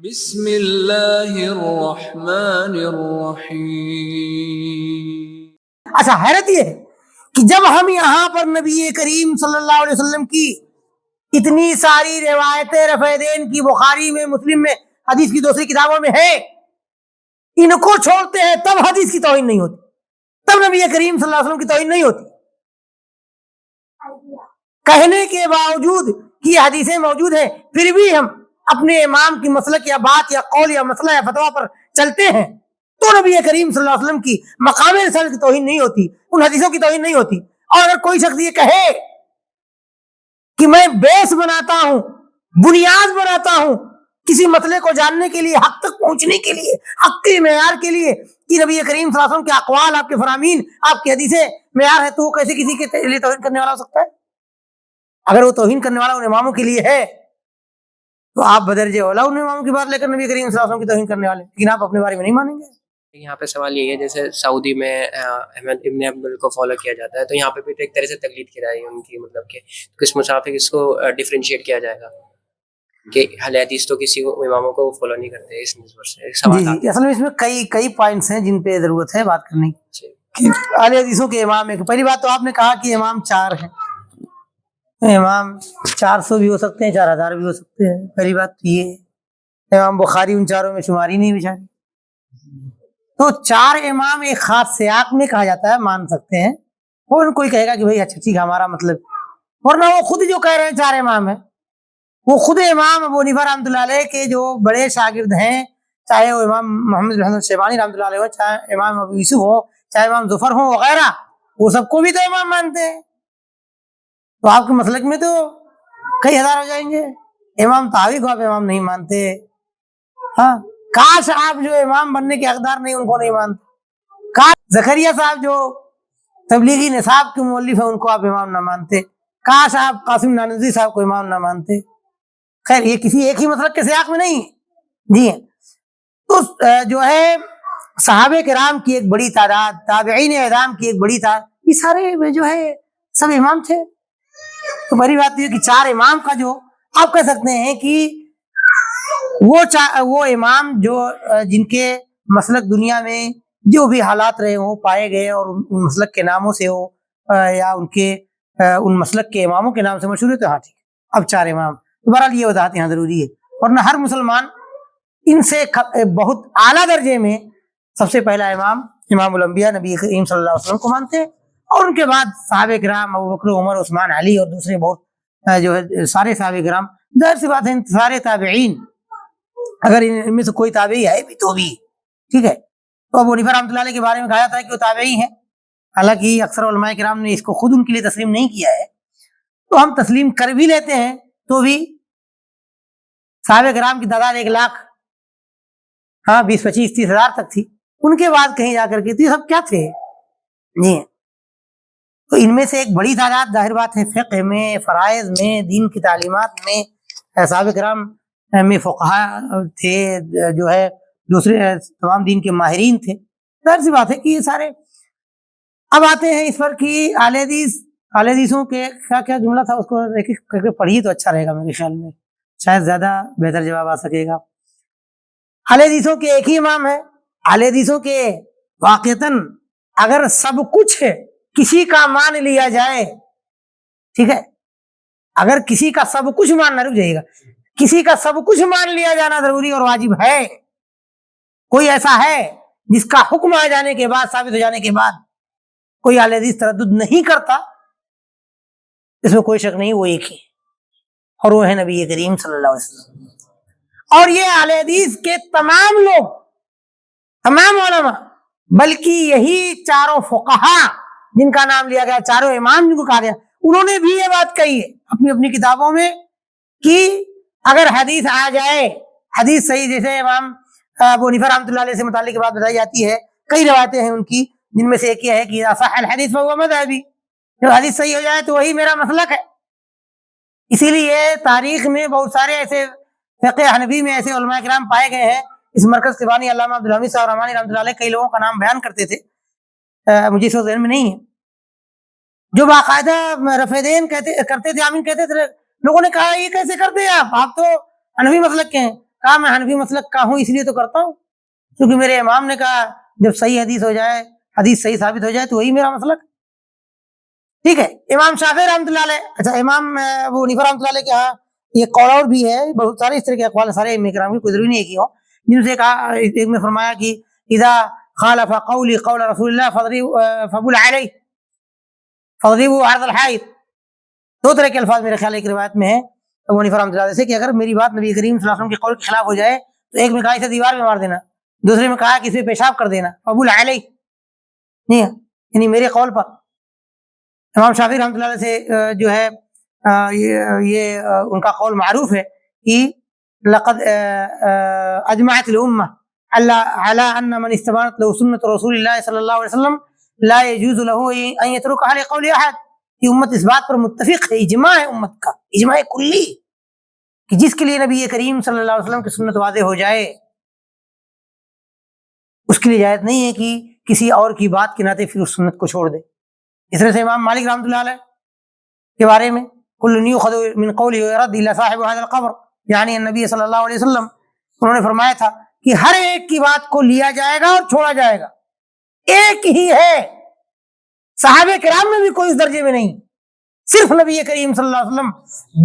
بسم اللہ الرحمن الرحیم۔ اچھا، حیرت یہ ہے کہ جب ہم یہاں پر نبی کریم صلی اللہ علیہ وسلم کی اتنی ساری روایتیں رفع دین کی بخاری میں، مسلم میں، حدیث کی دوسری کتابوں میں ہے، ان کو چھوڑتے ہیں تب حدیث کی توہین نہیں ہوتی، تب نبی کریم صلی اللہ علیہ وسلم کی توہین نہیں ہوتی، کہنے کے باوجود کہ یہ حدیثیں موجود ہیں پھر بھی ہم اپنے امام کی مسلک یا بات یا قول یا مسئلہ یا فتویٰ پر چلتے ہیں، تو نبی کریم صلی اللہ علیہ وسلم کی مقام رسالت کی توہین نہیں ہوتی، ان حدیثوں کی توہین نہیں ہوتی۔ اور اگر کوئی شخص یہ کہے کہ میں بیس بناتا ہوں، بنیاد بناتا ہوں کسی مسئلے کو جاننے کے لیے، حق تک پہنچنے کے لیے، حق کے معیار کے لیے، کہ نبی کریم صلی اللہ علیہ وسلم کے اقوال، آپ کے فرامین، آپ کی حدیثیں معیار ہے، تو وہ کیسے کسی کے لیے توہین کرنے والا ہو سکتا ہے؟ اگر وہ توہین کرنے والا ان اماموں کے لیے ہے تو آپ بدرجہ اولا ان اماموں کی بات لے کر نبی کریم صلی اللہ علیہ وسلم کی توہین کرنے والے، لیکن آپ اپنے بارے میں نہیں مانیں گے۔ یہاں پہ سوال یہ ہے، جیسے سعودی میں احمد ابن حنبل کو فالو کیا جاتا ہے، تو یہاں پہ بھی ایک طرح سے تقلید کی جائے گی ان کی، مطلب کہ کس مسافر اس کو ڈیفرینشیٹ کیا جائے گا کہ اہل حدیث تو کسی اماموں کو فالو نہیں کرتے، اس نسبت سے ایک سوال جی اصل میں اس میں کئی پوائنٹس ہیں جن پہ ضرورت ہے بات کرنے کی کہ اہل حدیثوں کے امام ہیں۔ پہلی بات تو آپ نے کہا کہ امام چار ہیں، امام 400 بھی ہو سکتے ہیں، 4000 بھی ہو سکتے ہیں۔ پہلی بات تو یہ ہے، امام بخاری ان چاروں میں شماری نہیں بیچارے، تو چار امام ایک خاص سیاق میں کہا جاتا ہے، مان سکتے ہیں، اور کوئی کہے گا کہ بھائی اچھا ٹھیک ہے ہمارا مطلب، ورنہ وہ خود جو کہہ رہے ہیں چار امام ہیں، وہ خود امام ابو حنیفہ رحمۃ اللہ علیہ کے جو بڑے شاگرد ہیں، چاہے وہ امام محمد بن حسن الشیبانی رحمۃ اللہ علیہ ہو، چاہے امام ابو یوسف ہو، چاہے امام ظفر ہوں وغیرہ، وہ سب کو بھی تو امام مانتے ہیں۔ تو آپ کے مسلک میں تو کئی ہزار ہو جائیں گے، امام طحاوی کو آپ امام نہیں مانتے، ہاں کاش آپ جو امام بننے کے حقدار نہیں ان کو نہیں مانتے، کاش زکریا صاحب جو تبلیغی نصاب کے مؤلف ہیں ان کو آپ امام نہ مانتے، کاش آپ قاسم نانوتوی صاحب کو امام نہ مانتے۔ خیر یہ کسی ایک ہی مسلک کے سیاق میں نہیں ہے جی، تو جو ہے صحابہ کرام کی ایک بڑی تعداد، تابعین اعظام کی ایک بڑی تعداد، یہ سارے جو ہے سب امام تھے۔ تو بڑی بات یہ کہ چار امام کا جو آپ کہہ سکتے ہیں کہ وہ امام جو جن کے مسلک دنیا میں جو بھی حالات رہے ہوں، پائے گئے، اور ان مسلک کے ناموں سے ہو یا ان مسلک کے اماموں کے نام سے مشہور ہے، تو ہاں ٹھیک ہے، اب چار امام۔ بہرحال یہ وضاحت یہاں ضروری ہے، ورنہ ہر مسلمان ان سے بہت اعلیٰ درجے میں سب سے پہلا امام الانبیاء نبی کریم صلی اللہ علیہ وسلم کو مانتے ہیں، اور ان کے بعد صحابہ کرام ابو بکر، عمر، عثمان، علی اور دوسرے بہت جو ہے سارے صحابہ کرام۔ ظاہر سی بات ہے سارے تابعین، اگر ان میں سے کوئی تابعی ہے بھی تو بھی ٹھیک ہے، تو ابو حنیفہ رحمۃ اللہ علیہ کے بارے میں کہا جاتا ہے کہ وہ تابعی ہیں، حالانکہ اکثر علماء کرام نے اس کو خود ان کے لیے تسلیم نہیں کیا ہے، تو ہم تسلیم کر بھی لیتے ہیں، تو بھی صحابہ کرام کی تعداد 1 لاکھ 20 25 30 ہزار تک تھی، ان کے بعد کہیں جا کر کے تو یہ سب کیا تھے جی، تو ان میں سے ایک بڑی تعداد ظاہر بات ہے فقہ میں، فرائض میں، دین کی تعلیمات میں، صحابہ کرام میں فقہاء تھے، جو ہے دوسرے تمام دین کے ماہرین تھے، ظاہر سی بات ہے کہ یہ سارے۔ اب آتے ہیں اس پر کہ اہل حدیثوں کے کیا جملہ تھا، اس کو ایک ایک کر کے پڑھیے تو اچھا رہے گا، میرے خیال میں شاید زیادہ بہتر جواب آ سکے گا۔ اہل حدیثوں کے ایک ہی امام ہے، اہل حدیثوں کے واقعتاً اگر سب کچھ کسی کا مان لیا جائے، ٹھیک ہے، اگر کسی کا سب کچھ ماننا، رک جائیے گا، کسی کا سب کچھ مان لیا جانا ضروری اور واجب ہے، کوئی ایسا ہے جس کا حکم آ جانے کے بعد، ثابت ہو جانے کے بعد کوئی اہل حدیث تردد نہیں کرتا، اس میں کوئی شک نہیں، وہ ایک ہی، اور وہ ہے نبی کریم صلی اللہ علیہ وسلم۔ اور یہ اہل حدیث کے تمام لوگ، تمام علماء، بلکہ یہی چاروں فقہاء جن کا نام لیا گیا، چاروں امام جن کو کہا گیا، انہوں نے بھی یہ بات کہی ہے اپنی اپنی کتابوں میں کہ اگر حدیث آ جائے، حدیث صحیح، جیسے امام ابو حنیفہ رحمۃ اللہ علیہ سے متعلق بات بتائی جاتی ہے، کئی روایتیں ہیں ان کی، جن میں سے ایک یہ ہے کہ صح الحدیث فہو مذہبی، جب حدیث صحیح ہو جائے تو وہی میرا مسلک ہے۔ اسی لیے تاریخ میں بہت سارے ایسے فقہ حنفی میں ایسے علماء کرام پائے گئے ہیں، اس مرکز کے بانی علامہ عبدالحمید صاحب رحمانی رحمۃ اللہ علیہ کئی لوگوں کا نام بیان کرتے تھے، مجھے اس وقت ذہن میں نہیں ہے، جو باقاعدہ رفع دین کرتے تھے، آمین کہتے تھے۔ لوگوں نے کہا یہ کیسے کرتے ہیں آپ تو حنفی مسلک کے ہیں، کہا میں حنفی مسلک کا ہوں اس لیے تو کرتا ہوں کیونکہ میرے امام نے کہا جب صحیح حدیث ہو جائے، حدیث صحیح ثابت ہو جائے تو وہی میرا مسلک۔ ٹھیک ہے، امام شافعی رحمۃ اللہ علیہ، اچھا امام ابو حنیفہ رحمۃ اللہ علیہ کے ہاں یہ قول اور بھی ہے، بہت سارے اس طرح کے اقوال سارے ائمہ کرام کی، کوئی ضروری نہیں ہے کہ ہو، جن سے کہا ایک میں فرمایا کہ اذا خالف قولی قول رسول اللہ فبول علیہ فضربوا عرض الحائط۔ دو طرح کے الفاظ میرے خیال ایک روایت میں ہے ابو حنیفہ رحمۃ اللہ علیہ سے کہ اگر میری بات نبی کریم صلی اللہ علیہ وسلم کے قول کے خلاف ہو جائے تو ایک میں کہا اسے دیوار میں مار دینا، دوسرے میں کہا کہ اسے پیشاب کر دینا، فبول علیہ نہیں ہے، یعنی میرے قول پر۔ امام شافعی رحمۃ اللہ علیہ سے جو ہے یہ ان کا قول معروف ہے کہ لقد اجمعت الامہ على ان من استبانت له سنت رسول اللہ صلی اللہ علیہ وسلم لا يجوز له ان يتركها لقول احد۔ یہ امت اس بات پر متفق ہے، اجماع ہے امت کا، اجماع کلی، کہ جس کے لیے نبی کریم صلی اللہ علیہ وسلم کی سنت واضح ہو جائے اس کے لیے جائز نہیں ہے کہ کسی اور کی بات کے ناطے پھر اس سنت کو چھوڑ دے۔ اس طرح سے امام مالک رحمۃ اللہ علیہ کے بارے میں کل یؤخذ من قوله ويرد الا صاحب هذا القبر، یعنی نبی صلی اللہ علیہ وسلم انہوں نے فرمایا تھا کہ ہر ایک کی بات کو لیا جائے گا اور چھوڑا جائے گا، ایک ہی ہے، صحابہ کرام میں بھی کوئی اس درجے میں نہیں، صرف نبی کریم صلی اللہ علیہ وسلم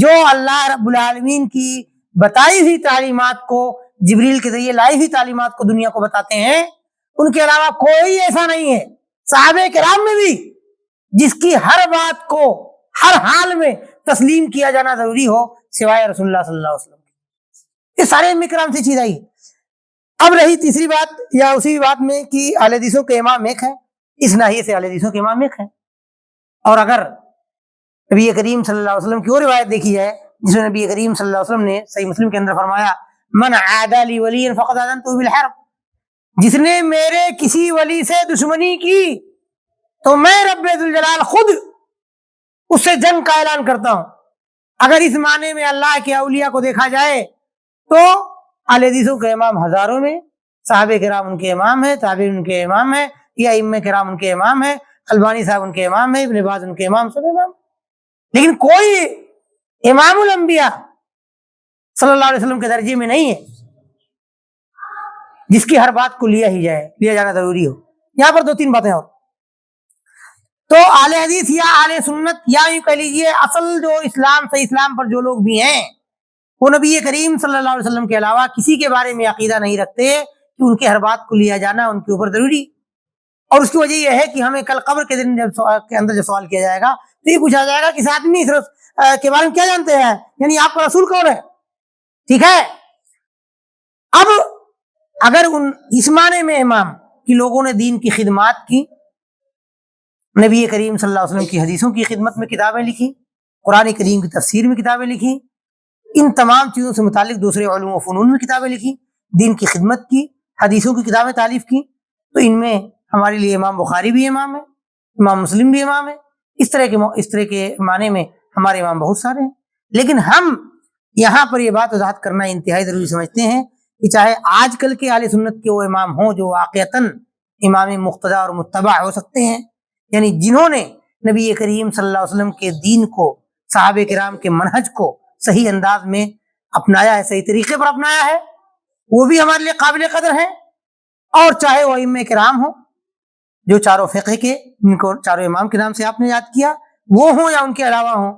جو اللہ رب العالمین کی بتائی ہوئی تعلیمات کو، جبریل کے ذریعے لائی ہوئی تعلیمات کو دنیا کو بتاتے ہیں، ان کے علاوہ کوئی ایسا نہیں ہے صحابہ کرام میں بھی جس کی ہر بات کو ہر حال میں تسلیم کیا جانا ضروری ہو سوائے رسول اللہ صلی اللہ علیہ وسلم کے۔ یہ سارے ائمہ کرام سے چیز آئی۔ اب رہی تیسری بات یا اسی بات میں کہ اہل حدیثوں کے امام ایک ہیں، اس ناحیے سے اہل حدیثوں کے امام ایک ہیں، اور اگر نبی کریم صلی اللہ علیہ وسلم کی وہ روایت دیکھی جائے جس میں نبی کریم صلی اللہ علیہ وسلم نے صحیح مسلم کے اندر فرمایا من عادى لي وليا فقد آذنته بالحرب، جس نے میرے کسی ولی سے دشمنی کی تو میں رب ذوالجلال خود اس سے جنگ کا اعلان کرتا ہوں۔ اگر اس معنی میں اللہ کے اولیاء کو دیکھا جائے تو اہل حدیثوں کے امام ہزاروں میں، صحابہ کرام ان کے امام ہیں، تابعین ان کے امام ہیں، یا ائمہ کرام ان کے امام ہیں، البانی صاحب ان کے امام ہیں، ابن باز ان کے امام، سب امام، لیکن کوئی امام الانبیاء صلی اللہ علیہ وسلم کے درجے میں نہیں ہے جس کی ہر بات کو لیا جانا ضروری ہو۔ یہاں پر دو تین باتیں اور، تو اہل حدیث یا اہل سنت یا یوں کہہ لیجیے اصل جو اسلام صحیح اسلام پر جو لوگ بھی ہیں وہ نبی کریم صلی اللہ علیہ وسلم کے علاوہ کسی کے بارے میں عقیدہ نہیں رکھتے کہ ان کے ہر بات کو لیا جانا ان کے اوپر ضروری، اور اس کی وجہ یہ ہے کہ ہمیں کل قبر کے دن کے اندر جب سوال کیا جائے گا تو یہ پوچھا جائے گا کہ اس آدمی کے بارے میں کیا جانتے ہیں، یعنی آپ کا رسول کون ہے؟ ٹھیک ہے، اب اگر اس معنی میں امام کہ لوگوں نے دین کی خدمات کی، نبی کریم صلی اللہ علیہ وسلم کی حدیثوں کی خدمت میں کتابیں لکھی، قرآن کریم کی تفسیر میں کتابیں لکھی، ان تمام چیزوں سے متعلق دوسرے علوم و فنون میں کتابیں لکھی، دین کی خدمت کی، حدیثوں کی کتابیں تالیف کی، تو ان میں ہمارے لیے امام بخاری بھی امام ہے، امام مسلم بھی امام ہے، اس طرح کے معنی میں ہمارے امام بہت سارے ہیں۔ لیکن ہم یہاں پر یہ بات وضاحت کرنا انتہائی ضروری سمجھتے ہیں کہ چاہے آج کل کے اہل سنت کے وہ امام ہوں جو واقعتاً امام مقتدی اور متبع ہو سکتے ہیں، یعنی جنہوں نے نبی کریم صلی اللہ علیہ وسلم کے دین کو، صحابہ کرام کے منہج کو صحیح انداز میں اپنایا ہے، صحیح طریقے پر اپنایا ہے، وہ بھی ہمارے لیے قابل قدر ہیں، اور چاہے وہ ائمہ کرام ہوں جو چاروں فقہ کے، ان کو چاروں امام کے نام سے آپ نے یاد کیا، وہ ہوں یا ان کے علاوہ ہوں،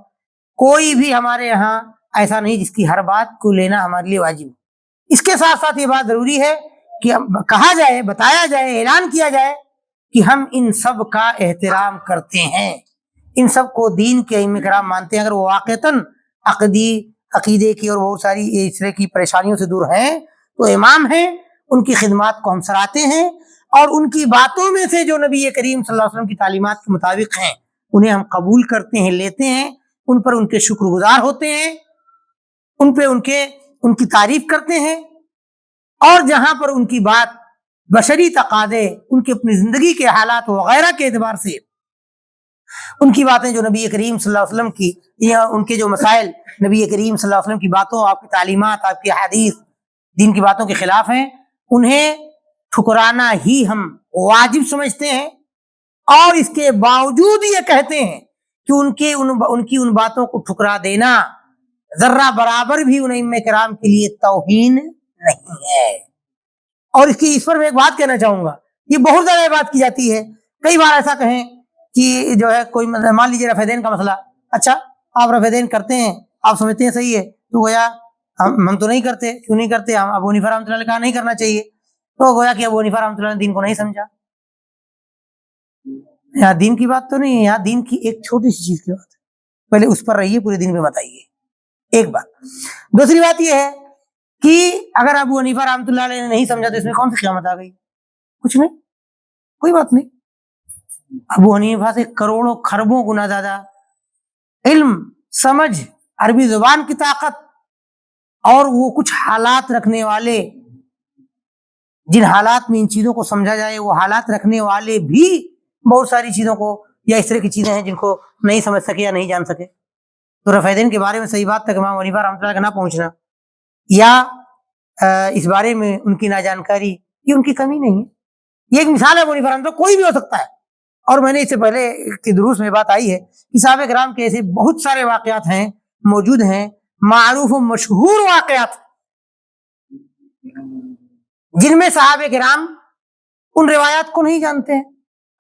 کوئی بھی ہمارے یہاں ایسا نہیں جس کی ہر بات کو لینا ہمارے لیے واجب ہو۔ اس کے ساتھ ساتھ یہ بات ضروری ہے کہ کہا جائے، بتایا جائے، اعلان کیا جائے کہ ہم ان سب کا احترام کرتے ہیں، ان سب کو دین کے ائمہ کرام مانتے ہیں۔ اگر وہ واقعتاً عقیدے کی اور بہت ساری اس طرح کی پریشانیوں سے دور ہیں تو امام ہیں، ان کی خدمات کو ہم سراہتے ہیں، اور ان کی باتوں میں سے جو نبی کریم صلی اللہ علیہ وسلم کی تعلیمات کے مطابق ہیں انہیں ہم قبول کرتے ہیں، لیتے ہیں، ان پر ان کے شکر گزار ہوتے ہیں، ان پہ ان کی تعریف کرتے ہیں، اور جہاں پر ان کی بات بشری تقاضے، ان کی اپنی زندگی کے حالات وغیرہ کے اعتبار سے ان کی باتیں جو نبی کریم صلی اللہ علیہ وسلم کی یا ان کے جو مسائل نبی کریم صلی اللہ علیہ وسلم کی باتوں، آپ کی تعلیمات، آپ کی حدیث، دین کی باتوں کے خلاف ہیں، انہیں ٹھکرانا ہی ہم واجب سمجھتے ہیں، اور اس کے باوجود یہ کہتے ہیں کہ ان کی باتوں کو ٹھکرا دینا ذرہ برابر بھی ان ائمہ کرام کے لیے توہین نہیں ہے. اور اس پر میں ایک بات کہنا چاہوں گا, یہ بہت زیادہ بات کی جاتی ہے. کئی بار ایسا کہیں کہ جو ہے کوئی مان لیجیے رفع دین کا مسئلہ, اچھا آپ رفع دین کرتے ہیں, آپ سمجھتے ہیں صحیح ہے, تو گویا ہم تو نہیں کرتے. کیوں نہیں کرتے؟ ہم ابو حنیفہ رحمۃ اللہ نے کہا نہیں کرنا چاہیے, تو گویا کہ ابو حنیفہ رحمۃ اللہ نے دین کو نہیں سمجھا. یہاں دین کی بات تو نہیں ہے, یہاں دین کی ایک چھوٹی سی چیز کی بات ہے. پہلے اس پر رہیے, پورے دین پہ مت آئیے. ایک بات. دوسری بات یہ ہے کہ اگر ابو حنیفہ رحمۃ اللہ علیہ نے نہیں سمجھا تو اس میں کون سی قیامت آ گئی؟ کچھ نہیں, کوئی بات نہیں. ابو حنیفہ سے کروڑوں خربوں گنا زیادہ علم, سمجھ, عربی زبان کی طاقت, اور وہ کچھ حالات رکھنے والے, جن حالات میں ان چیزوں کو سمجھا جائے وہ حالات رکھنے والے بھی بہت ساری چیزوں کو, یا اس طرح کی چیزیں ہیں جن کو نہیں سمجھ سکے یا نہیں جان سکے. تو رفع دین کے بارے میں صحیح بات تک امام حنیفہ رحمۃ اللہ کا نہ پہنچنا یا اس بارے میں ان کی ناجانکاری, یہ ان کی کمی نہیں ہے. یہ ایک مثال ہے. ابو حنیفہ رحمۃ اللہ کوئی بھی ہو سکتا ہے. اور میں نے اس سے پہلے کی دروس میں بات آئی ہے کہ صحابہ کرام کے ایسے بہت سارے واقعات ہیں, موجود ہیں, معروف و مشہور واقعات, جن میں صحابہ کرام ان روایات کو نہیں جانتے ہیں.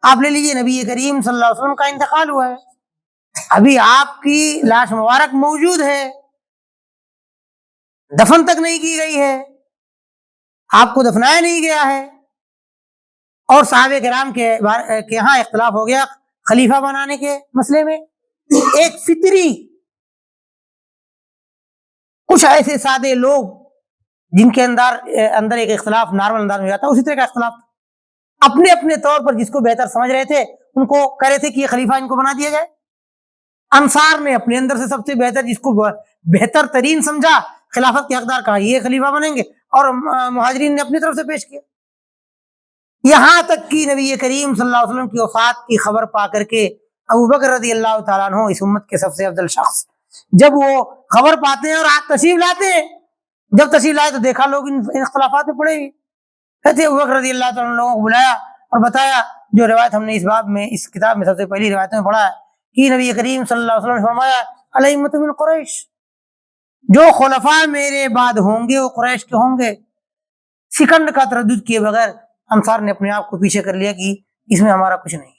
آپ لے لیجیے نبی کریم صلی اللہ علیہ وسلم کا انتقال ہوا ہے, ابھی آپ کی لاش مبارک موجود ہے, دفن تک نہیں کی گئی ہے, آپ کو دفنایا نہیں گیا ہے, اور صحابہ کرام کے یہاں اختلاف ہو گیا خلیفہ بنانے کے مسئلے میں. ایک فطری کچھ ایسے سادے لوگ جن کے اندر ایک اختلاف نارمل انداز میں جاتا ہے, اسی طرح کا اختلاف اپنے اپنے طور پر جس کو بہتر سمجھ رہے تھے ان کو کہہ رہے تھے کہ یہ خلیفہ ان کو بنا دیا جائے. انصار نے اپنے اندر سے سب سے بہتر, جس کو بہتر ترین سمجھا خلافت کے حقدار, کہا یہ خلیفہ بنیں گے, اور مہاجرین نے اپنی طرف سے پیش کیا. یہاں تک کہ نبی کریم صلی اللہ علیہ وسلم کی وفات کی خبر پا کر کے ابو بکر رضی اللہ تعالیٰ عنہ, اس امت کے سب سے افضل شخص, جب وہ خبر پاتے ہیں اور تشریف لاتے ہیں, جب تشریف لائے تو دیکھا لوگ ان اختلافات میں پڑے ہوئے. کہتے ابو بکر رضی اللہ تعالیٰ عنہ لوگوں کو بلایا اور بتایا جو روایت ہم نے اس باب میں, اس کتاب میں سب سے پہلی روایتوں میں پڑھا ہے کہ نبی کریم صلی اللہ علیہ وسلم نے فرمایا الائمۃ من قریش, جو خلفاء میرے بعد ہوں گے وہ قریش کے ہوں گے. سیکنڈ کا تردد کیے بغیر انصار نے اپنے آپ کو پیچھے کر لیا کہ اس میں ہمارا کچھ نہیں.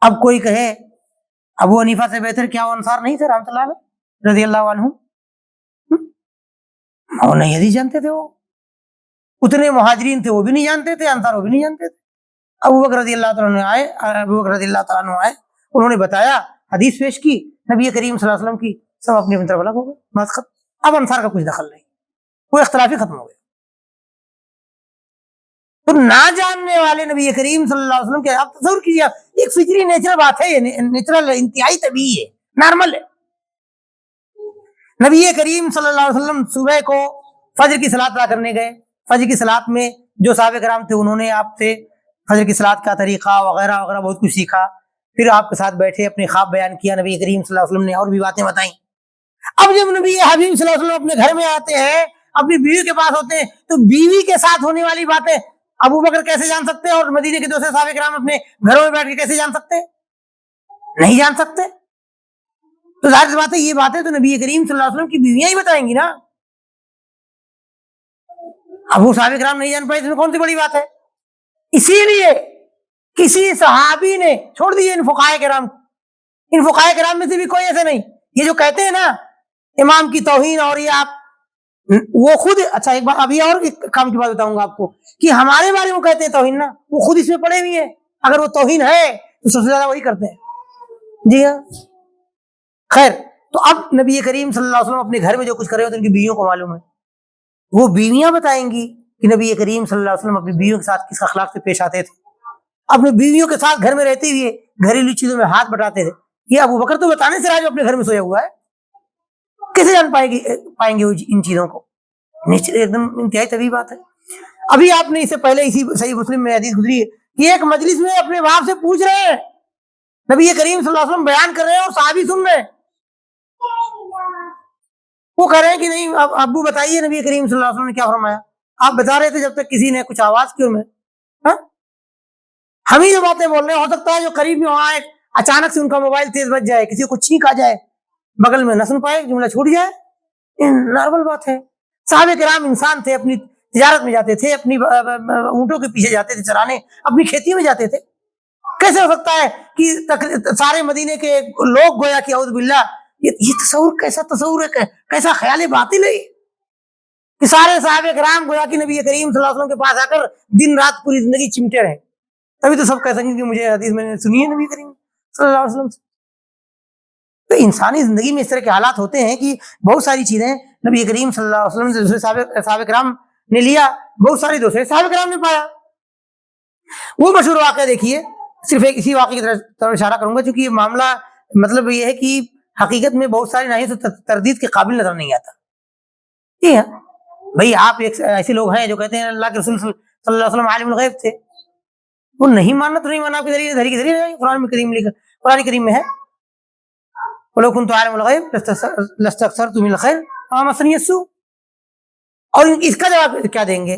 اب کوئی کہے ابو حنیفہ سے بہتر کیا وہ انصار نہیں تھے رحمۃ اللہ علیہ رضی اللہ عنہ؟ وہ نہیں حدیث جانتے تھے, وہ اتنے مہاجرین تھے وہ بھی نہیں جانتے تھے, انصار وہ بھی نہیں جانتے تھے. ابو بکر رضی اللہ تعالیٰ عنہ آئے, انہوں نے بتایا, حدیث پیش کی نبی کریم صلی اللہ علیہ وسلم کی, سب اپنی طرف الگ ہو گئے, بات ختم. اب انصار کا کچھ دخل نہیں, وہ اختلاف ہی ختم ہو گیا. تو نہ جاننے والے نبی کریم صلی اللہ علیہ وسلم کے, آپ تصور کیجیے, ایک فطری نیچرل بات ہے, نیچرل انتہائی طبیعی ہے, نارمل ہے. نبی کریم صلی اللہ علیہ وسلم صبح کو فجر کی صلاۃ ادا کرنے گئے. فجر کی صلاۃ میں جو صحابہ کرام تھے انہوں نے آپ سے فجر کی صلاۃ کا طریقہ وغیرہ وغیرہ بہت کچھ سیکھا. پھر آپ کے ساتھ بیٹھے, اپنے خواب بیان کیا, نبی کریم صلی اللہ علیہ وسلم نے اور بھی باتیں بتائیں. اب جب نبی حبیب صلی اللہ علیہ وسلم اپنے گھر میں آتے ہیں, اپنی بیوی کے پاس ہوتے ہیں, تو بیوی کے ساتھ ہونے والی باتیں ابو بکر کیسے جان سکتے ہیں, اور مدینے کے دوسرے صحابہ کرام اپنے گھروں میں بیٹھ کے کیسے جان سکتے ہیں؟ نہیں جان سکتے. تو ظاہر سی بات ہے یہ باتیں تو نبی کریم صلی اللہ علیہ وسلم کی بیویاں ہی بتائیں گی نا. اب وہ صحابہ کرام نہیں جان پائے, اس میں کون سی بڑی بات ہے؟ اسی لیے کسی صحابی نے چھوڑ دیے ان فقہائے کرام, ان فقہائے کرام میں سے بھی کوئی ایسے نہیں, یہ جو کہتے ہیں نا امام کی توہین, اور یہ آپ وہ خود, اچھا ایک بار ابھی اور ایک کام کی بات بتاؤں گا آپ کو کہ ہمارے بارے میں کہتے ہیں توہین نا, وہ خود اس میں پڑے ہوئے ہیں. اگر وہ توہین ہے تو سب سے زیادہ وہی کرتے ہیں. جی ہاں, خیر. تو اب نبی کریم صلی اللہ علیہ وسلم اپنے گھر میں جو کچھ کر رہے ہوتے ہیں ان کی بیویوں کو معلوم ہے, وہ بیویاں بتائیں گی کہ نبی کریم صلی اللہ علیہ وسلم اپنی بیویوں کے ساتھ کس اخلاق سے پیش آتے تھے, اپنی بیویوں کے ساتھ گھر میں رہتے ہوئے گھریلو چیزوں میں ہاتھ بٹاتے تھے. یہ ابو بکر تو بتانے سے راج اپنے گھر میں سویا ہوا ہے, کیسے جان پائیں گے ان چیزوں کو؟ ایک دم انتہائی طبیعی بات ہے. ابھی آپ نے اس سے پہلے اسی صحیح مسلم میں حدیث گزری ہے کہ ایک مجلس میں اپنے باپ سے پوچھ رہے ہیں, نبی کریم صلی اللہ علیہ وسلم بیان کر رہے ہیں اور صحابی سن رہے ہیں. وہ کہہ رہے ہیں کہ نہیں ابو بتائیے نبی کریم صلی اللہ علیہ وسلم نے کیا فرمایا. آپ بتا رہے تھے جب تک کسی نے کچھ آواز کی, میں ہم ہی جو باتیں بول رہے ہیں, ہو سکتا ہے جو قریب میں وہاں اچانک سے ان کا موبائل تیز بج جائے, کسی کو چھینک آ جائے, بغل میں نہ سن پائے, جملہ چھوٹ جائے. نارمل بات ہے. صحابہ کرام انسان تھے, اپنی تجارت میں جاتے تھے, اپنی اونٹوں کے پیچھے جاتے تھے چرانے, اپنی کھیتی میں جاتے تھے. کیسے ہو سکتا ہے کہ سارے مدینے کے لوگ گویا کہ اعوذ باللہ, یہ تصور کیسا تصور ہے, کیسا خیال باطل ہے کہ سارے صحابہ کرام گویا کہ نبی کریم صلی اللہ علیہ وسلم کے پاس آ کر دن رات پوری زندگی چمٹے رہے. تبھی تو سب کہہ سکیں کہ مجھے حدیث میں نے سنی ہے نبی کریم صلی اللہ علیہ وسلم سے. تو انسانی زندگی میں اس طرح کے حالات ہوتے ہیں کہ بہت ساری چیزیں نبی کریم صلی اللہ علیہ وسلم سے دوسرے صحابہ کرام نے لیا, بہت ساری دوسرے صحابہ کرام نے پایا. وہ مشہور واقعہ دیکھیے, صرف ایک اسی واقعے کی طرف اشارہ کروں گا, چونکہ یہ معاملہ مطلب یہ ہے کہ حقیقت میں بہت ساری نہیں تو تردید کے قابل نظر نہیں آتا. جی ہاں بھائی, آپ ایک ایسے لوگ ہیں جو کہتے ہیں اللہ کے رسول صلی اللہ علیہ وسلم عالم الغیب تھے, وہ نہیں ماننا تو نہیں ماننا, آپ کے ذریعے دھری کے ذریعے قرآن کریم میں ہے وَلَوْ كُنْتُ عَالِمَ الْغَيْبِ لَاسْتَكْثَرْتُ مِنَ الْخَيْرِ وَمَا مَسَّنِيَ السُّوءُ. اور اس کا جواب کیا دیں گے؟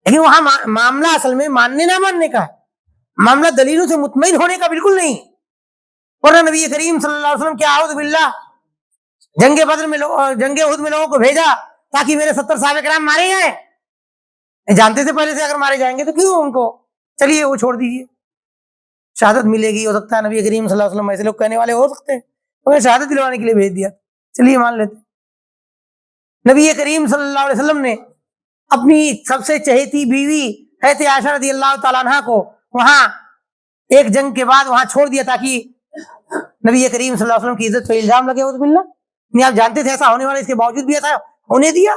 لیکن وہاں معاملہ اصل میں ماننے نہ ماننے کا ہے, معاملہ دلیلوں سے مطمئن ہونے کا بالکل نہیں. ورنہ نبی کریم صلی اللہ علیہ وسلم کیا اعوذ باللہ جنگ بدر میں جنگ احد میں لوگوں کو بھیجا تاکہ میرے 70 صحابہ کرام مارے جائیں. جانتے تھے پہلے سے اگر مارے جائیں گے تو کیوں ان کو, چلیے وہ چھوڑ دیجیے, شہادت ملے گی. ہو سکتا ہے نبی کریم صلی اللہ علیہ وسلم ایسے لوگ کہنے والے ہو سکتے ہیں, انہیں شہادت دلوانے کے لیے بھیج دیا, چلیے مان لیتے. نبی کریم صلی اللہ علیہ وسلم نے اپنی سب سے چہیتی بیوی حضرت عائشہ رضی اللہ تعالیٰ عنہ کو وہاں ایک جنگ کے بعد وہاں چھوڑ دیا تاکہ نبی کریم صلی اللہ علیہ وسلم کی عزت پہ الزام لگے. اعوذ باللہ, نہیں آپ جانتے تھے ایسا ہونے والا, اس کے باوجود بھی ایسا ہونے دیا.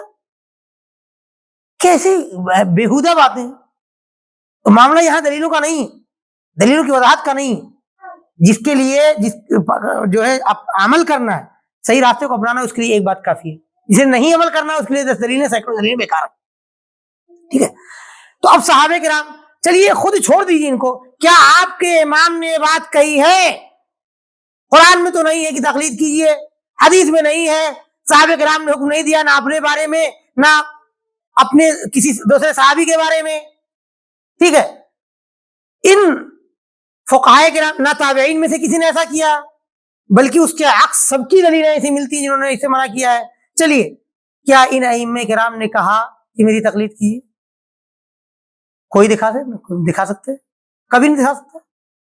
کیسی بےہودہ باتیں. تو معاملہ یہاں دلیلوں کا نہیں, دلیلوں کی وضاحت کا نہیں, جس کے لیے جو ہے عمل کرنا ہے, صحیح راستے کو اپنانا, اس کے لیے ایک بات کافی ہے. جسے نہیں عمل کرنا اس کے لیے 10 دلیلیں سینکڑوں دلیلیں بیکار ہیں. ٹھیک ہے, تو اب صحابہ کرام چلیے خود چھوڑ دیجیے ان کو, کیا آپ کے امام نے یہ بات کہی ہے؟ قرآن میں تو نہیں ہے کہ تقلید کیجیے, حدیث میں نہیں ہے, صحابہ کرام نے حکم نہیں دیا, نہ اپنے بارے میں نہ اپنے کسی دوسرے صحابی کے بارے میں. ٹھیک ہے, ان فقہائے کرام نہ تابعین میں سے کسی نے ایسا کیا, بلکہ اس کے عکس سب کی دلیلیں ایسی ملتی جنہوں نے اسے منع کیا ہے. چلیے, کیا ان ائمہ کرام نے کہا کہ میری تقلید کیجیے؟ کوئی دکھا سکتے؟ کبھی نہیں دکھا سکتا,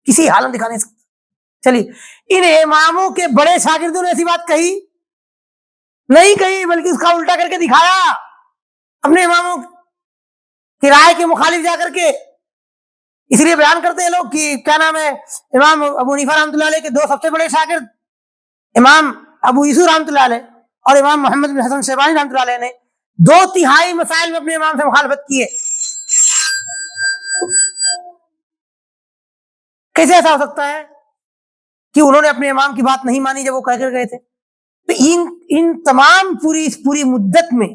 کسی حال میں دکھا نہیں سکتا. چلیے, ان اماموں کے بڑے شاگردوں نے ایسی بات کہی نہیں کہی, بلکہ اس کا الٹا کر کے دکھایا, اپنے اماموں کی رائے کے مخالف جا کر کے. اس لیے بیان کرتے ہیں لوگ کہ کیا نام ہے, امام ابو حنیفہ رحمۃ اللہ علیہ کے 2 سب سے بڑے شاگرد امام ابو یوسف رحمۃ اللہ علیہ اور امام محمد بن حسن شیبانی رحمۃ اللہ علیہ نے 2/3 مسائل میں اپنے امام سے مخالفت کی ہے. کیسے ایسا ہو سکتا ہے کہ انہوں نے اپنے امام کی بات نہیں مانی جب وہ کہہ کر گئے تھے؟ تو ان تمام پوری مدت میں,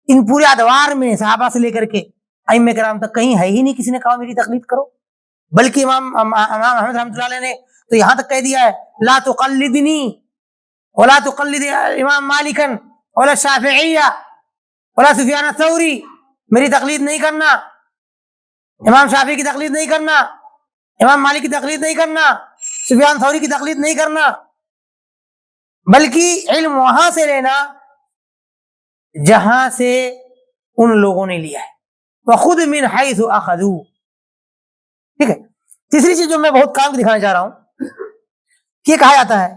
ان پورے ادوار میں صحابہ سے لے کر کے ائمہ کرام تک کہیں ہے ہی نہیں کسی نے کہا میری تقلید کرو. بلکہ امام احمد رحمۃ اللہ علیہ نے تو یہاں تک کہہ دیا ہے, لا تقلدنی ولا تقلد امام مالکا ولا الشافعیہ ولا سفیان الثوری, میری تقلید نہیں کرنا, امام شافعی کی تقلید نہیں کرنا, امام مالک کی تقلید نہیں کرنا, سفیان ثوری کی تقلید نہیں کرنا, بلکہ علم وہاں سے لینا جہاں سے ان لوگوں نے لیا ہے. وَخُذْ مِنْ حَيْثُ أَخَذُوا. ٹھیک ہے, تیسری چیز جو میں بہت کام کی دکھانا چاہ رہا ہوں, یہ کہا جاتا ہے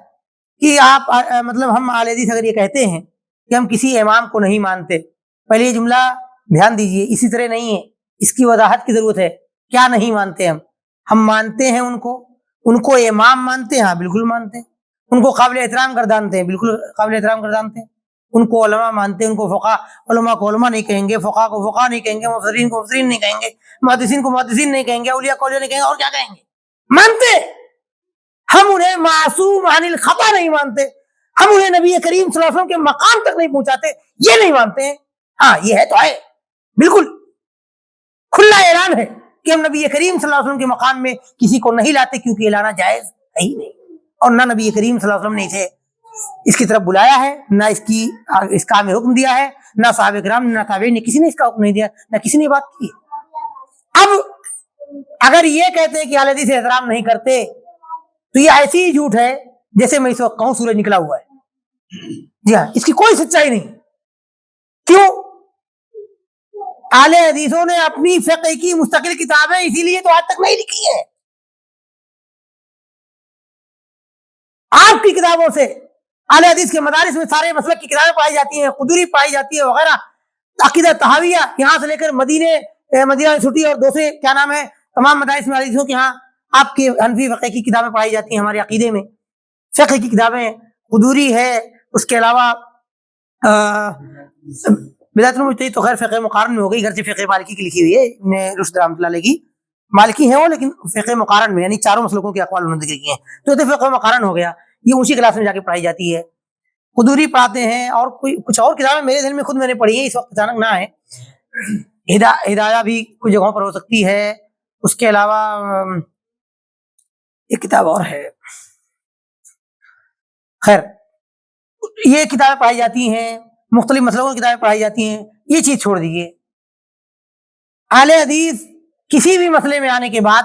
کہ آپ مطلب ہم اہل حدیث اگر یہ کہتے ہیں کہ ہم کسی امام کو نہیں مانتے, پہلے یہ جملہ دھیان دیجئے, اسی طرح نہیں ہے, اس کی وضاحت کی ضرورت ہے. کیا نہیں مانتے؟ ہم مانتے ہیں ان کو امام مانتے ہیں, ہاں بالکل مانتے ہیں. ان کو قابل احترام گردانتے ہیں, بالکل قابل احترام گردانتے ہیں. ان کو علماء مانتے ہیں, ان کو فقہ, علماء کو علماء نہیں کہیں گے, فقہ کو فقہ نہیں کہیں گے, مفسرین کو مفسرین نہیں کہیں گے, محدثین کو محدثین نہیں کہیں گے, اولیاء کو اولیاء نہیں کہیں گے, اور کیا کہیں گے؟ مانتے. ہم انہیں معصوم عن الخطا نہیں مانتے, ہم انہیں نبی کریم صلی اللہ علیہ وسلم کے مقام تک نہیں پہنچاتے, یہ نہیں مانتے ہیں. ہاں یہ ہے تو ہے, بالکل کھلا اعلان ہے کہ ہم نبی کریم صلی اللہ علیہ وسلم کے مقام میں کسی کو نہیں لاتے, کیونکہ یہ لانا جائز ہے ہی نہیں, اور نہ نبی کریم صلی اللہ علیہ وسلم نے اسے اس کی طرف بلایا ہے, نہ اس کا ہمیں حکم دیا ہے, نہ صحابہ کرام نہ تابعین نے کسی نے اس کا حکم نہیں دیا, نہ کسی نے بات کی. اب اگر یہ کہتے ہیں کہ اہل حدیث سے احترام نہیں کرتے, تو یہ ایسی ہی جھوٹ ہے جیسے میں اس وقت کہوں سورج نکلا ہوا ہے. جی ہاں، اس کی کوئی سچائی نہیں. کیوں؟ اہل حدیثوں نے اپنی فقہ کی مستقل کتابیں اسی لیے تو آج تک نہیں لکھی ہیں. آپ کی کتابوں سے اہل حدیث کے مدارس میں سارے مسلک کی کتابیں پائی جاتی ہیں، قدوری پائی جاتی ہے وغیرہ، عقیدہ طحاویہ یہاں سے لے کر مدینہ چھٹی اور دوسرے کیا نام ہے تمام مدارس میں حدیثوں کے ہاں آپ کے حنفی فقہ کی کتابیں پڑھائی جاتی ہیں. ہمارے عقیدے میں فقہ کی کتابیں قدوری ہے. اس کے علاوہ بدایت المجتہد تو خیر فقہ مقارن میں ہو گئی، گرچہ فقہ مالکی کی لکھی ہوئی ہے ابن رشد رحمۃ اللہ علیہ کی، مالکی ہیں وہ لیکن فقہ مقارن میں، یعنی چاروں مسلکوں کے اقوال انہوں نے ذکر کیے ہیں، تو یہ فقہ مقارن ہو گیا. یہ اونچی کلاس میں جا کے پڑھائی جاتی ہے. قدوری پڑھاتے ہیں اور کوئی کچھ اور کتابیں میرے ذہن میں خود میں نے پڑھی ہیں، اس وقت اچانک نہ ہے. ہدایہ بھی کچھ جگہوں پر ہو سکتی ہے. اس کے علاوہ ایک کتاب اور ہے، خیر یہ کتابیں پڑھائی جاتی ہیں، مختلف مسلکوں کی کتابیں پڑھائی جاتی ہیں. یہ چیز چھوڑ دیجیے. اہل حدیث کسی بھی مسئلے میں آنے کے بعد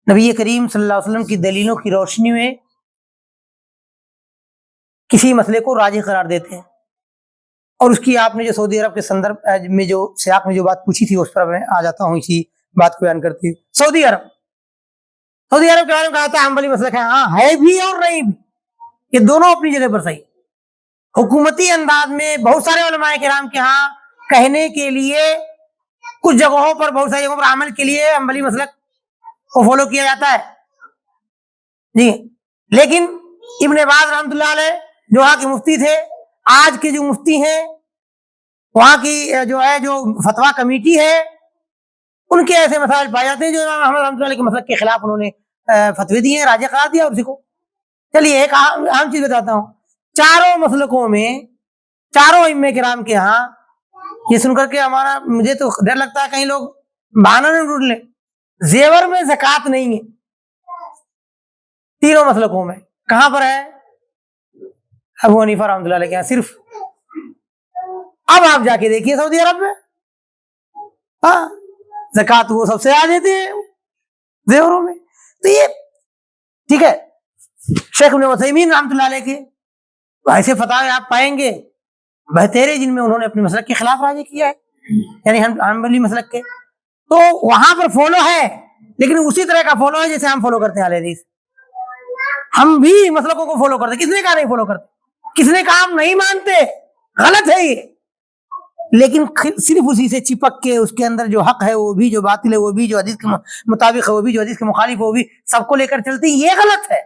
نبی کریم صلی اللہ علیہ وسلم کی دلیلوں کی روشنی میں کسی مسئلے کو راجح قرار دیتے ہیں. اور اس کی آپ نے جو سعودی عرب کے سندرب میں جو سیاق میں جو بات پوچھی تھی اس پر میں آ جاتا ہوں اسی بات کو بیان کرتی. سعودی عرب کے بارے میں کہا تھا حنبلی مسلک ہے، ہاں ہے بھی اور نہیں بھی، یہ دونوں اپنی جگہ پر صحیح. حکومتی انداز میں بہت سارے علماء کرام کے ہاں کہنے کے لیے کچھ جگہوں پر بہت ساری جگہوں پر عمل کے لیے حنبلی مسلک کو فالو کیا جاتا ہے جی. لیکن ابن باز رحمۃ اللہ علیہ جو وہاں کے مفتی تھے، آج کے جو مفتی ہیں وہاں کی جو فتویٰ کمیٹی ہے، ان کے ایسے مسائل پائے جاتے ہیں جو امام احمد رحمۃ اللہ علیہ کے مسلک کے خلاف انہوں نے فتوی دیے ہیں، راجح قرار دیا اور اسی کو. چلیے ایک اہم چیز بتاتا ہوں، چاروں مسلکوں میں چاروں ائمہ کرام کے ہاں یہ سن کر کے مجھے تو ڈر لگتا ہے کہیں لوگ بہانہ نہ ڈھونڈ لیں، زیور میں زکوٰۃ نہیں ہے تینوں مسلکوں میں. کہاں پر ہے؟ ابو حنیفہ رحمۃ اللہ علیہ کے یہاں صرف. اب آپ جا کے دیکھیے سعودی عرب میں ہاں زکوٰۃ وہ سب سے آ دیتے ہیں زیوروں میں. تو یہ ٹھیک ہے. شیخ ابن عثیمین رحمۃ اللہ علیہ کے ایسے فتاوی آپ پائیں گے بہترے جن میں انہوں نے اپنے مسلک کے خلاف راجع کیا ہے، یعنی حنبلی مسلک کے. تو وہاں پر فالو ہے لیکن اسی طرح کا فالو ہے جیسے ہم فالو کرتے ہیں اہل حدیث. ہم بھی مسلکوں کو فالو کرتے. کس نے کہا نہیں فالو کرتے؟ کس نے کہا ہم نہیں مانتے؟ غلط ہے یہ. لیکن صرف اسی سے چپک کے اس کے اندر جو حق ہے وہ بھی، جو باطل ہے وہ بھی، جو حدیث کے مطابق ہے وہ بھی، جو حدیث کے مخالف ہے وہ بھی، سب کو لے کر چلتے ہیں، یہ غلط ہے.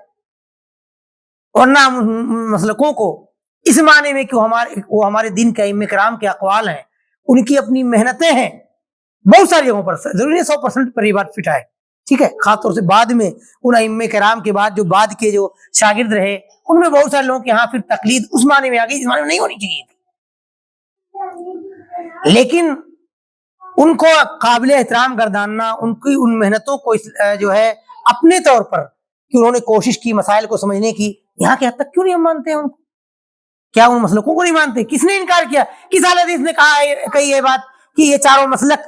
ورنہ مسلکوں کو اس معنی میں کہ وہ ہمارے دین کے ائمہ کرام کے اقوال ہیں، ان کی اپنی محنتیں ہیں، بہت ساری جگہوں پر ضروری ہے 100% پر یہ بات فٹ ہے، ٹھیک ہے. خاص طور سے بعد میں ان ائمہ کرام کے بعد جو بعد کے جو شاگرد رہے ان میں بہت سارے لوگوں کے ہاں پھر تقلید اس معنی میں آ گئی، اس معنی میں نہیں ہونی چاہیے تھی. لیکن ان کو قابل احترام گرداننا، ان محنتوں کو جو ہے اپنے طور پر کہ انہوں نے کوشش کی مسائل کو سمجھنے کی، یہاں کے حد تک کیوں نہیں ہم مانتے ہیں ان کو؟ کیا ان مسلکوں کو نہیں مانتے؟ کس نے انکار کیا؟ کس اہل حدیث نے کہی یہ بات کہ یہ چاروں مسلک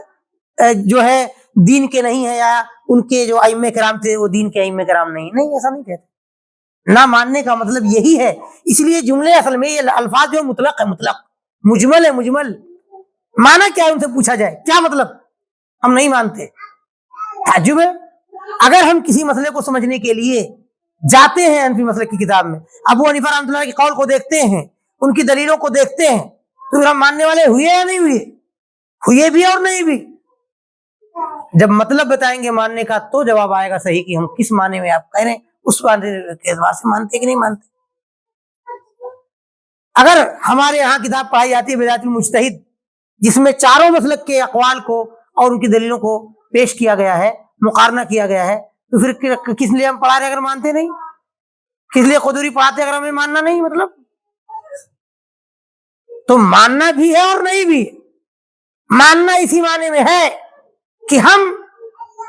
جو ہے دین کے نہیں ہے، یا ان کے جو ائمہ کرام تھے وہ دین کے ائمہ کرام نہیں؟ نہیں، ایسا نہیں کہتے. نہ ماننے کا مطلب یہی ہے. اس لیے جملے اصل میں یہ الفاظ جو مطلق ہے، مطلق مجمل ہے، مجمل مانا کیا ہے ان سے پوچھا جائے کیا مطلب؟ ہم نہیں مانتے. تعجب ہے. اگر ہم کسی مسئلے کو سمجھنے کے لیے جاتے ہیں حنفی مسلک کی کتاب میں، ابو حنیفہ رحمۃ اللہ کے قول کو دیکھتے ہیں، ان کی دلیلوں کو دیکھتے ہیں، تو پھر ہم ماننے والے ہوئے یا نہیں ہوئے؟ ہوئے بھی اور نہیں بھی. جب مطلب بتائیں گے ماننے کا تو جواب آئے گا صحیح کہ ہم کس معنی میں آپ کہہ رہے ہیں، اس معنی کے اعتبار سے مانتے کہ نہیں مانتے. اگر ہمارے یہاں کتاب پڑھائی جاتی ہے بدایت المجتہد جس میں چاروں مسلک کے اقوال کو اور ان کی دلیلوں کو پیش کیا گیا ہے، مقارنہ کیا گیا ہے، تو پھر کس لیے ہم پڑھا رہے اگر مانتے نہیں؟ کس لیے قدوری پڑھاتے اگر ہمیں ماننا نہیں؟ مطلب تو ماننا بھی ہے اور نہیں بھی. ماننا اسی معنی میں ہے کہ ہم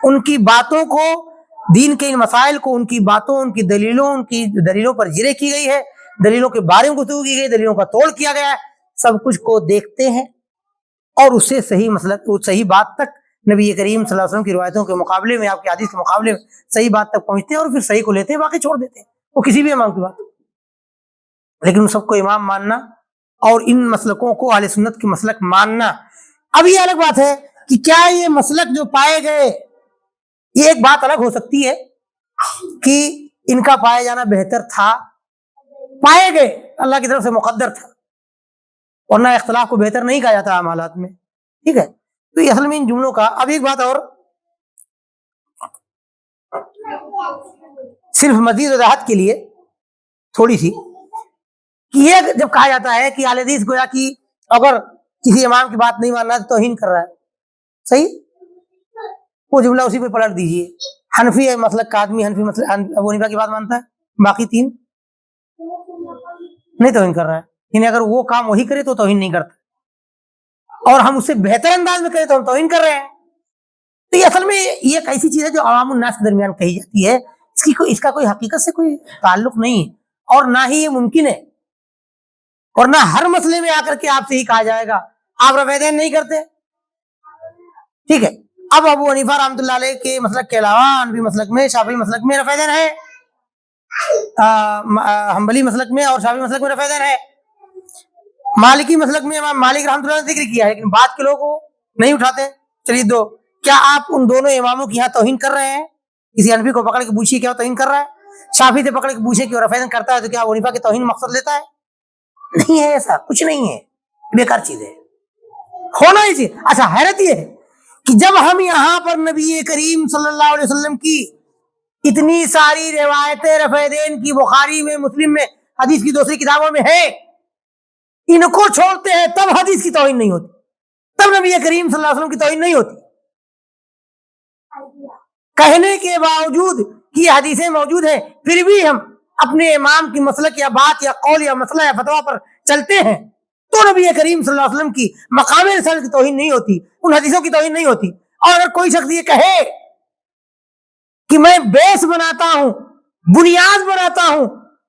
ان کی باتوں کو، دین کے ان مسائل کو، ان کی باتوں، ان کی دلیلوں پر جرے کی گئی ہے، دلیلوں کے بارے میں گفتگو کی گئی، دلیلوں کا توڑ کیا گیا ہے، سب کچھ کو دیکھتے ہیں اور اس سے صحیح بات تک نبی کریم صلی اللہ علیہ وسلم کی روایتوں کے مقابلے میں، آپ کی حدیث کے مقابلے میں صحیح بات تک پہنچتے ہیں اور پھر صحیح کو لیتے ہیں، باقی چھوڑ دیتے ہیں وہ کسی بھی امام کی بات. لیکن ان سب کو امام ماننا اور ان مسلکوں کو اہل سنت کے مسلک ماننا. اب یہ الگ بات ہے کہ کیا یہ مسلک جو پائے گئے، یہ ایک بات الگ ہو سکتی ہے کہ ان کا پائے جانا بہتر تھا، پائے گئے اللہ کی طرف سے مقدر تھا، ورنہ اختلاف کو بہتر نہیں کہا جاتا عام حالات میں. ٹھیک ہے، تو یہ اصل میں ان جملوں کا. اب ایک بات اور صرف مزید وضاحت کے لیے تھوڑی سی، کہ یہ جب کہا جاتا ہے کہ اہل حدیث گویا کہ اگر کسی امام کی بات نہیں ماننا تو توہین کر رہا ہے، صحیح، وہ جملہ اسی پہ پلٹ دیجئے. حنفی مسلک کا آدمی حنفی مسلک ابو حنیفہ کی بات مانتا ہے، باقی تین نہیں توہین کر رہا ہے، یعنی اگر وہ کام وہی کرے تو توہین نہیں کرتا، اور ہم اس سے بہتر انداز میں کریں تو ہم توہین کر رہے ہیں. تو یہ اصل میں یہ ایک ایسی چیز ہے جو عوام الناس کے درمیان کہی جاتی ہے، اس کا کوئی حقیقت سے کوئی تعلق نہیں ہے، اور نہ ہی یہ ممکن ہے، اور نہ ہر مسئلے میں آ کر کے آپ سے ہی کہا جائے گا آپ رفع دین نہیں کرتے. ٹھیک ہے، اب ابو حنیفہ رحمۃ اللہ علیہ کے مسلک کے علاوہ حنفی مسلک میں، شافعی مسلک میں رفع دین ہے، حنبلی مسلک میں اور شافعی مسلک میں رفع دین ہے. مالکی مسلک میں امام مالک رحمۃ اللہ نے ذکر کیا ہے، لیکن بعد کے لوگ وہ نہیں اٹھاتے. چلیے دو، کیا آپ ان دونوں اماموں کی یہاں توہین کر رہے ہیں؟ کسی حنفی کو پکڑ کے پوچھیے کیا وہ توہین کر رہا ہے، شافعی سے پکڑ کے پوچھے کہ وہ رفع دین کرتا ہے تو کیا ابو حنیفہ کی توہین مقصد لیتا ہے؟ نہیں ہے، ایسا کچھ نہیں ہے، بیکار چیز ہے، ہونا ہی چاہیے. اچھا، حیرت یہ ہے کہ جب ہم یہاں پر نبی کریم صلی اللہ علیہ وسلم کی اتنی ساری روایتیں رفع دین کی بخاری میں، مسلم میں، حدیث کی دوسری کتابوں میں ہے، ان کو چھوڑتے ہیں تب حدیث کی توہین نہیں ہوتی، تب نبی کریم صلی اللہ علیہ وسلم کی توہین نہیں ہوتی، کہنے کے باوجود کہ یہ حدیثیں موجود ہیں پھر بھی ہم اپنے امام کی مسلک یا بات یا قول یا مسئلہ یا فتویٰ پر چلتے ہیں، تو نبی کریم صلی اللہ علیہ وسلم کی مقام رسالت کی توہین نہیں ہوتی، ان حدیثوں کی توہین نہیں ہوتی. اور اگر کوئی شخص یہ کہے کہ میں بیس بناتا ہوں، بنیاد بناتا ہوں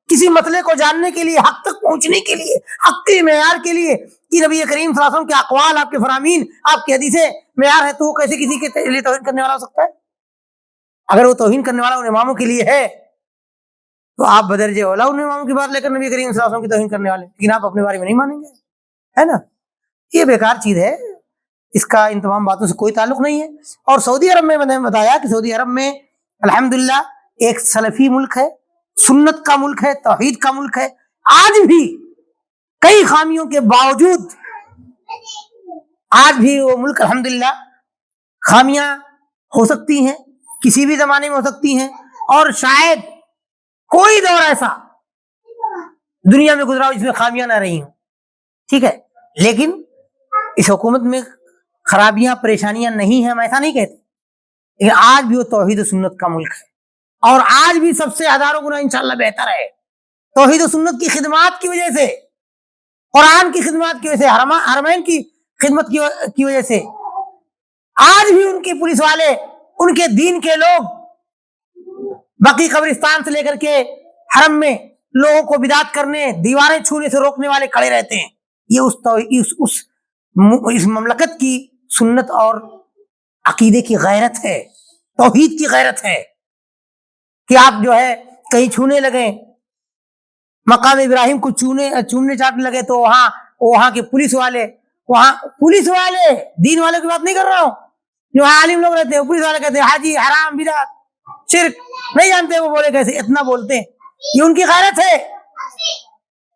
کسی مسئلے کو جاننے کے لیے، حق تک پہنچنے کے لیے، حق کے معیار کے لیے، کہ نبی کریم صلی اللہ علیہ وسلم کے اقوال، آپ کے فرامین، آپ کی حدیثیں معیار ہے، تو وہ کیسے کسی کے لیے توہین کرنے والا ہو سکتا ہے؟ اگر وہ توہین کرنے والا ان اماموں کے لیے ہے تو آپ بدرجہ اولا ان اماموں کی بات لے کر نبی کریم صلی اللہ علیہ وسلم کی توہین کرنے والے، لیکن آپ اپنے بارے میں نہیں مانیں گے، ہے نا؟ یہ بیکار چیز ہے، اس کا ان تمام باتوں سے کوئی تعلق نہیں ہے. اور سعودی عرب میں نے بتایا کہ سعودی عرب میں الحمدللہ ایک سلفی ملک ہے، سنت کا ملک ہے، توحید کا ملک ہے. آج بھی کئی خامیوں کے باوجود آج بھی وہ ملک الحمدللہ، خامیاں ہو سکتی ہیں، کسی بھی زمانے میں ہو سکتی ہیں، اور شاید کوئی دور ایسا دنیا میں گزرا ہو جس میں خامیاں نہ رہی ہوں. ٹھیک ہے، لیکن اس حکومت میں خرابیاں، پریشانیاں نہیں ہیں، ہم ایسا نہیں کہتے، لیکن آج بھی وہ توحید و سنت کا ملک ہے، اور آج بھی سب سے ہزاروں گنا انشاءاللہ بہتر ہے توحید و سنت کی خدمات کی وجہ سے، قرآن کی خدمات کی وجہ سے، حرمین کی خدمت کی وجہ سے. آج بھی ان کے پولیس والے، ان کے دین کے لوگ بقی قبرستان سے لے کر کے حرم میں لوگوں کو بدعت کرنے، دیواریں چھونے سے روکنے والے کھڑے رہتے ہیں. یہ اس مملکت کی سنت اور عقیدے کی غیرت ہے، توحید کی غیرت ہے، کہ آپ جو ہے کہیں چھونے لگیں، مقام ابراہیم کو چومنے چاٹنے لگے تو وہاں کے پولیس والے دین والوں کی بات نہیں کر رہا ہوں، جو عالم لوگ رہتے ہیں پولیس والے کہتے ہیں حاجی حرام، بدعت، شرک، نہیں جانتے وہ بولے کیسے، اتنا بولتے ہیں. یہ ان کی غیرت ہے.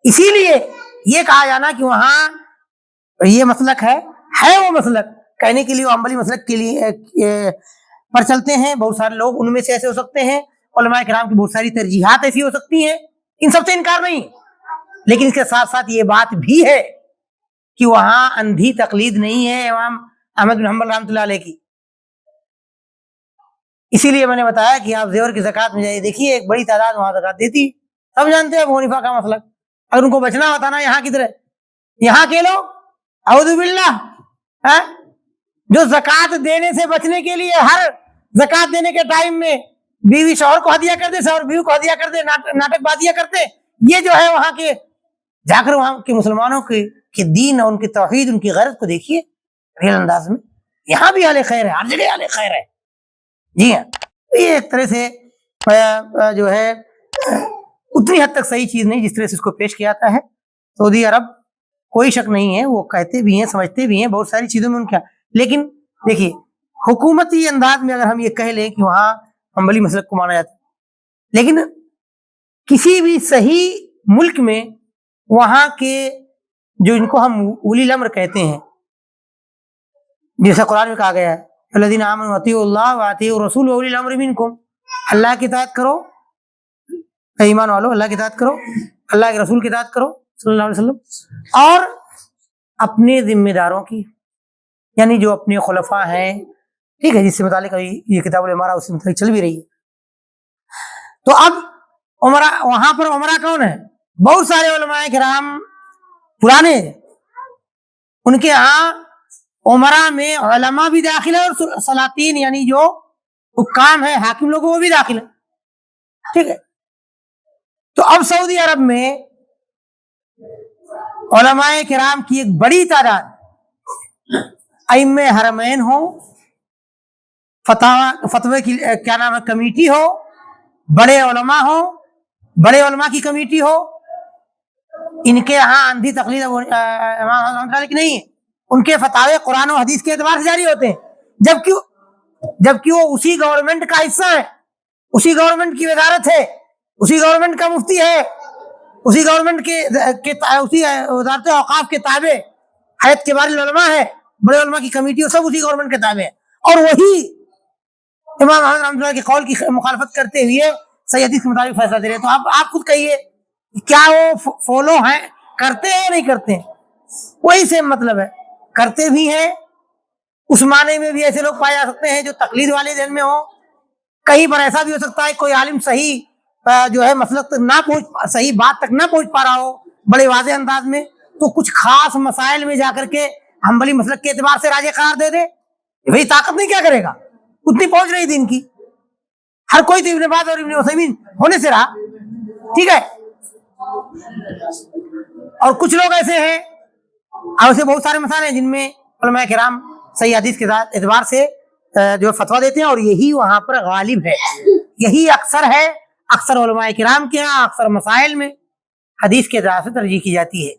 اسی لیے یہ کہا جانا کہ وہاں یہ مسلک ہے وہ مسلک، کہنے کے لیے وہ حنبلی مسلک کے لیے پر چلتے ہیں. بہت سارے لوگ ان میں سے ایسے ہو سکتے ہیں، علماء کرام کی بہت ساری ترجیحات ایسی ہو سکتی ہیں، ان سب سے انکار نہیں، لیکن اس کے ساتھ ساتھ یہ بات بھی ہے کہ وہاں اندھی تقلید نہیں ہے امام احمد بن حنبل رحمۃ اللہ علیہ کی. اسی لیے میں نے بتایا کہ آپ زیور کی زکوٰۃ میں جائیے، دیکھیے ایک بڑی تعداد وہاں زکوٰۃ دیتی. سب جانتے ہیں ابو حنیفہ کا مسلک، اگر ان کو بچنا ہوتا نا یہاں کی طرح، یہاں کے لوگ اعوذ باللہ جو زکوٰۃ دینے سے بچنے کے لیے ہر زکوٰۃ دینے کے ٹائم میں بیوی شوہر کو ہدیہ کر دے، شوہر بیوی کو ہدیہ کر دے، ناٹک بازیاں کرتے. یہ جو ہے وہاں کے جا کر وہاں کے مسلمانوں کے دین اور ان کی توحید، ان کی غیرت کو دیکھیے ریل انداز میں. یہاں بھی اہل خیر ہے، ہر جگہ اہل خیر ہے. جی ہاں، یہ ایک طرح سے جو ہے اتنی حد تک صحیح چیز نہیں جس طرح سے اس کو پیش کیا جاتا ہے. سعودی عرب کوئی شک نہیں ہے وہ کہتے بھی ہیں سمجھتے بھی ہیں بہت ساری چیزوں میں ان کا, لیکن دیکھیے حکومتی انداز میں اگر ہم یہ کہہ لیں کہ وہاں حنبلی مسلک کو مانا جاتا ہے, لیکن کسی بھی صحیح ملک میں وہاں کے جو ان کو ہم اولی الامر کہتے ہیں, جیسا قرآن میں کہا گیا ہے الذین آمنوا اطیعوا اللہ واطیعوا الرسول واولی الامر منکم, اللہ کی اطاعت کرو, ایمان والو اللہ کی اطاعت کرو, اللہ کے رسول کی اطاعت کرو صلی اللہ علیہ وسلم, اور اپنے ذمہ داروں کی, یعنی جو اپنے خلفاء ہیں, ٹھیک ہے, جس سے متعلق یہ کتاب الامارہ اس سے متعلق چل بھی رہی ہے. تو اب عمرہ وہاں پر عمرہ کون ہے؟ بہت سارے علماء کرام پرانے, ان کے ہاں عمرہ میں علماء بھی داخل ہے اور سلاطین یعنی جو حکام ہیں حاکم لوگ وہ بھی داخل ہے, ٹھیک ہے. تو اب سعودی عرب میں علماء کرام کی ایک بڑی تعداد ائمہ حرمین ہوں, فتوے کی کیا نام ہے کمیٹی ہو, بڑے علماء ہوں, بڑے علماء کی کمیٹی ہو, ان کے ہاں اندھی تقلید کی نہیں ہے, ان کے فتاوے قرآن و حدیث کے اعتبار سے جاری ہوتے ہیں, جبکہ وہ اسی گورنمنٹ کا حصہ ہے, اسی گورنمنٹ کی وزارت ہے, اسی گورنمنٹ کا مفتی ہے, اسی گورنمنٹ کے اسی وزارت اوقاف کے تابع حیات کبار العلماء ہے, بڑے علماء کی کمیٹی سب اسی گورنمنٹ کے تابع ہے, اور وہی امام احمد رحمۃ اللہ کے قول کی مخالفت کرتے ہوئے صحیح حدیث کے مطابق فیصلہ دے رہے ہیں. تو آپ خود کہیے کیا وہ فالو ہیں, کرتے ہیں یا نہیں کرتے ہیں؟ وہی سیم مطلب ہے, کرتے بھی ہیں. اس معنی میں بھی ایسے لوگ پائے جا سکتے ہیں جو تقلید والے ذہن میں ہوں, کہیں پر ایسا بھی ہو سکتا ہے کوئی عالم صحیح جو ہے مسلک تک نہ پہنچ, صحیح بات تک نہ پہنچ پا رہا ہو بڑے واضح انداز میں, تو کچھ خاص مسائل میں جا کر کے حنبلی مسلک کے اعتبار سے راجح قرار دے دے. بھئی طاقت نہیں کیا کرے گا, اتنی پہنچ رہی دین کی, ہر کوئی تو ابن باز اور ابن عثیمین ہونے سے رہا, ٹھیک ہے. اور کچھ لوگ ایسے ہیں, ایسے بہت سارے مسائل ہیں جن میں علماء کرام صحیح حدیث کے اعتبار سے جو فتویٰ دیتے ہیں, اور یہی وہاں پر غالب ہے, یہی اکثر ہے. اکثر علماء کرام کے ہاں اکثر مسائل میں حدیث کے اعتبار سے ترجیح کی جاتی ہے.